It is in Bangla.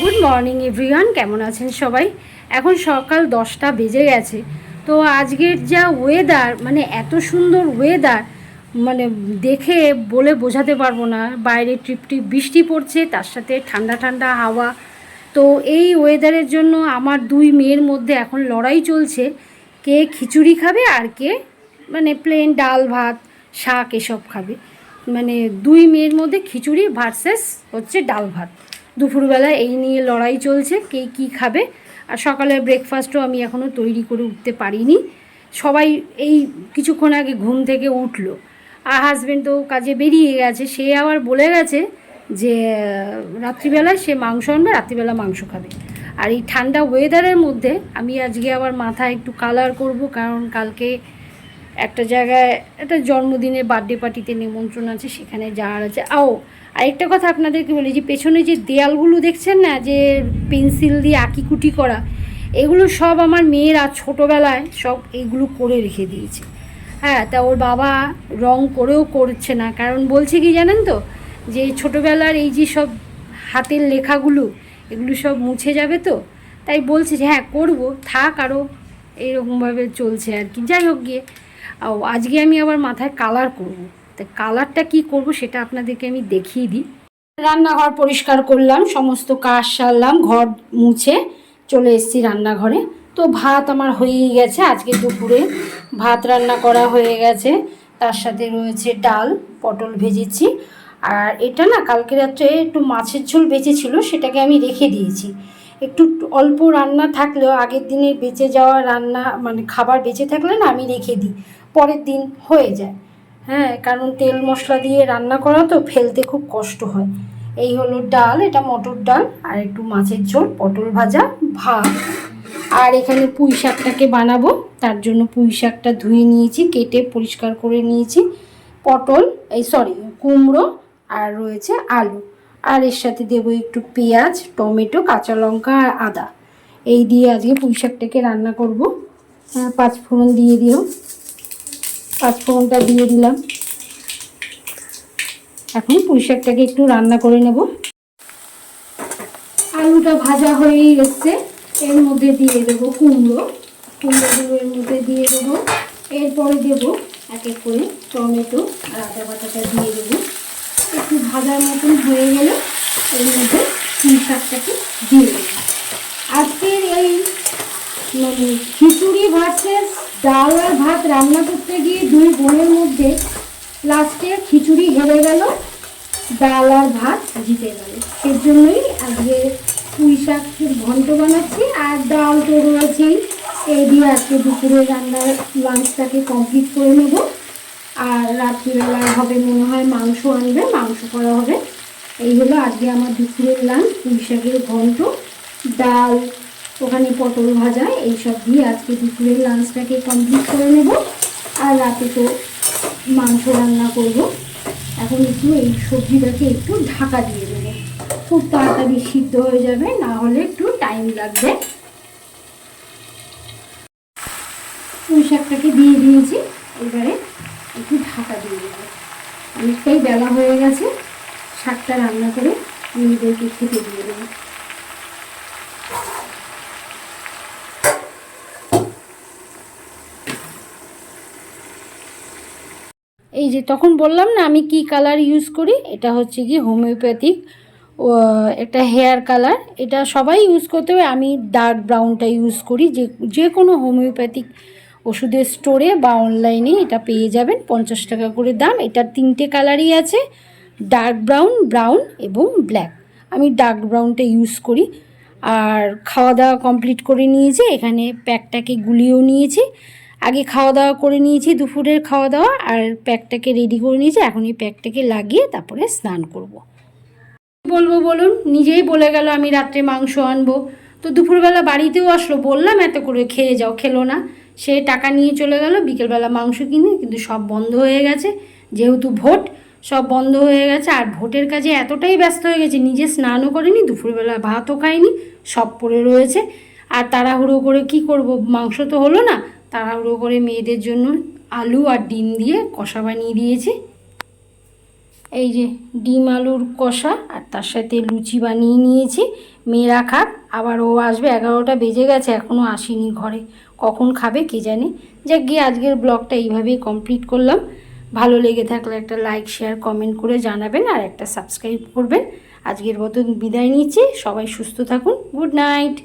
গুড মর্নিং এভরিওয়ান, কেমন আছেন সবাই? এখন সকাল 10টা বেজে গেছে। তো আজকের যা ওয়েদার, মানে এত সুন্দর ওয়েদার, মানে দেখে বলে বোঝাতে পারবো না। বাইরে টিপটিপ বৃষ্টি পড়ছে, তার সাথে ঠান্ডা ঠান্ডা হাওয়া। তো এই ওয়েদারের জন্য আমার দুই মেয়ের মধ্যে এখন লড়াই চলছে, কে খিচুড়ি খাবে আর কে মানে প্লেন ডাল ভাত শাক এসব খাবে। মানে দুই মেয়ের মধ্যে খিচুড়ি ভার্সেস হচ্ছে ডাল ভাত। দুপুরবেলা এই নিয়ে লড়াই চলছে, কে কী খাবে। আর সকালে ব্রেকফাস্টও আমি এখনও তৈরি করে উঠতে পারিনি। সবাই এই কিছুক্ষণ আগে ঘুম থেকে উঠলো। আর হাজব্যান্ড তো কাজে বেরিয়ে গেছে, সে আবার বলে গেছে যে রাত্রিবেলায় সে মাংস আনবে, রাত্রিবেলা মাংস খাবে। আর এই ঠান্ডা ওয়েদারের মধ্যে আমি আজকে আবার মাথায় একটু কালার করব, কারণ কালকে একটা জায়গায় একটা জন্মদিনের বার্থডে পার্টিতে নিমন্ত্রণ আছে, সেখানে যাওয়ার আছে। আরেকটা কথা আপনাদেরকে বলি, যে পেছনে যে দেয়ালগুলো দেখছেন না, যে পেন্সিল দিয়ে আঁকিকুটি করা, এগুলো সব আমার মেয়েরা ছোটোবেলায় সব এগুলো করে রেখে দিয়েছে। হ্যাঁ, তা ওর বাবা রং করেও করছে না, কারণ বলছে কি জানেন তো, যে ছোটোবেলার এই যে সব হাতের লেখাগুলো, এগুলো সব মুছে যাবে, তো তাই বলছে যে হ্যাঁ করবো, থাক আরও এইরকমভাবে চলছে আর কি। যাই হোক গিয়ে আজকে আমি আবার মাথায় কালার করব। তা কালারটা কি করব সেটা আপনাদেরকে আমি দেখিয়ে দিই। রান্নাঘর পরিষ্কার করলাম, সমস্ত কাজ সারলাম, ঘর মুছে চলে এসেছি রান্নাঘরে। তো ভাত আমার হয়েই গেছে, আজকে দুপুরে ভাত রান্না করা হয়ে গেছে। তার সাথে রয়েছে ডাল, পটল ভেজেছি। আর এটা না কালকে রাত্রে একটু মাছের ঝোল বেঁচেছিল, সেটাকে আমি রেখে দিয়েছি। একটু অল্প রান্না থাকলেও আগের দিনে বেঁচে যাওয়া রান্না, মানে খাবার বেঁচে থাকলে না আমি রেখে দিই, পরের দিন হয়ে যায়। হ্যাঁ, কারণ তেল মশলা দিয়ে রান্না করা তো ফেলতে খুব কষ্ট হয়। এই হলো ডাল, এটা মটর ডাল, আর একটু মাছের ঝোল, পটল ভাজা, ভাত। আর এখানে পুঁই শাকটাকে বানাবো, তার জন্য পুঁই শাকটা ধুয়ে নিয়েছি, কেটে পরিষ্কার করে নিয়েছি। কুমড়ো, আর রয়েছে আলু। আর এর সাথে দেবো একটু পেঁয়াজ, টমেটো, কাঁচা লঙ্কা আর আদা। এই দিয়ে আজকে পুঁই শাকটাকে রান্না করব। পাঁচফোড়ন দিয়ে দিও, পাঁচফোড়নটা দিয়ে দিলাম। এখন পুঁই শাকটাকে একটু রান্না করে নেব। আলুটা ভাজা হয়েই এসছে, এর মধ্যে দিয়ে দেবো কুমড়োগুলো এর মধ্যে দিয়ে দেবো। এরপরে দেবো এক এক করে টমেটো আর আদা বাটাটা দিয়ে দেবো। একটু ভাজার মতন হয়ে গেলে এর মধ্যে পুঁই শাকটাকে দিয়ে দেবো। আজকের এই মানে খিচুড়ি ভার্সেস ডাল আর ভাত রান্না করতে গিয়ে দুই বোনের মধ্যে লাস্টে খিচুড়ি হেরে গেল, ডাল আর ভাত জিতে গেল। এর জন্যই আজকে পুঁই শাকের ঘন্ট বানাচ্ছি, আর ডাল তো রয়েছেই। এই দিয়ে আজকে দুপুরে রান্নার লাঞ্চটাকে কমপ্লিট করে নেব। আর রাত্রিবেলা হবে মনে হয় মাংস আনবে, মাংস করা হবে। এই হলো আজকে আমার দুপুরের লাঞ্চ, পুঁই শাকের ঘন্ট, ডাল, ওখানে পটল ভাজা, এইসব দিয়ে আজকে দুপুরের লাঞ্চটাকে কমপ্লিট করে নেব। আর রাতে তো মাংস রান্না করব। এখন একটু এই সবজিটাকে একটু ঢাকা দিয়ে দেবো, খুব তাড়াতাড়ি সিদ্ধ হয়ে যাবে, না হলে একটু টাইম লাগবে। পুঁই শাকটাকে দিয়ে দিয়েছি, এবারে একটু ঢাকা দিয়ে দেবো। অনেকটাই বেলা হয়ে গেছে, শাকটা রান্না করে মেয়েদেরকে খেতে দিয়ে দেবো। এই যে তখন বললাম না আমি কি কালার ইউজ করি, এটা হচ্ছে কি হোমিওপ্যাথিক একটা হেয়ার কালার। এটা সবাই ইউজ করতে হবে, আমি ডার্ক ব্রাউনটা ইউজ করি। যে কোনো হোমিওপ্যাথিক ওষুধের স্টোরে বা অনলাইনে এটা পেয়ে যাবেন, 50 টাকা করে দাম। এটার 3টে কালারই আছে, ডার্ক ব্রাউন, ব্রাউন এবং ব্ল্যাক। আমি ডার্ক ব্রাউনটা ইউজ করি। আর খাওয়া দাওয়া কমপ্লিট করে নিয়েছি, এখানে প্যাকটাকে গুলিয়েও নিয়েছি। আগে খাওয়া দাওয়া করে নিয়েছি, দুপুরের খাওয়া দাওয়া, আর প্যাকটাকে রেডি করে নিয়েছি। এখন এই প্যাকটাকে লাগিয়ে তারপরে স্নান করব। বলবো বলুন, নিজেই বলে গেল আমি রাত্রে মাংস আনবো, তো দুপুরবেলা বাড়িতেও আসলো, বললাম এত করে খেয়ে যাও, খেলো না। সে টাকা নিয়ে চলে গেল বিকেলবেলা মাংস কিনে, কিন্তু সব বন্ধ হয়ে গেছে, যেহেতু ভোট সব বন্ধ হয়ে গেছে। আর ভোটের কাজে এতটাই ব্যস্ত হয়ে গেছে, নিজে স্নানও করেনি, দুপুরবেলা ভাতও খায়নি, সব পড়ে রয়েছে। আর তাড়াহুড়ো করে কি করব, মাংস তো হলো না, তাড়াহুড়ো করে মেয়েদের জন্য আলু আর ডিম দিয়ে কষা বানিয়ে দিয়েছি। এই যে ডিম আলুর কষা, আর তার সাথে লুচি বানিয়ে নিয়েছি। মেয়েরা খাক, আবার ও আসবে, 11টা বেজে গেছে এখনও আসেনি ঘরে, কখন খাবে কে জানে। যাক গিয়ে আজকের ব্লগটা এইভাবেই কমপ্লিট করলাম। ভালো লেগে থাকলে একটা লাইক শেয়ার কমেন্ট করে জানাবেন, আর একটা সাবস্ক্রাইব করবেন। আজকের মতন বিদায় নিচ্ছি, সবাই সুস্থ থাকুন, গুড নাইট।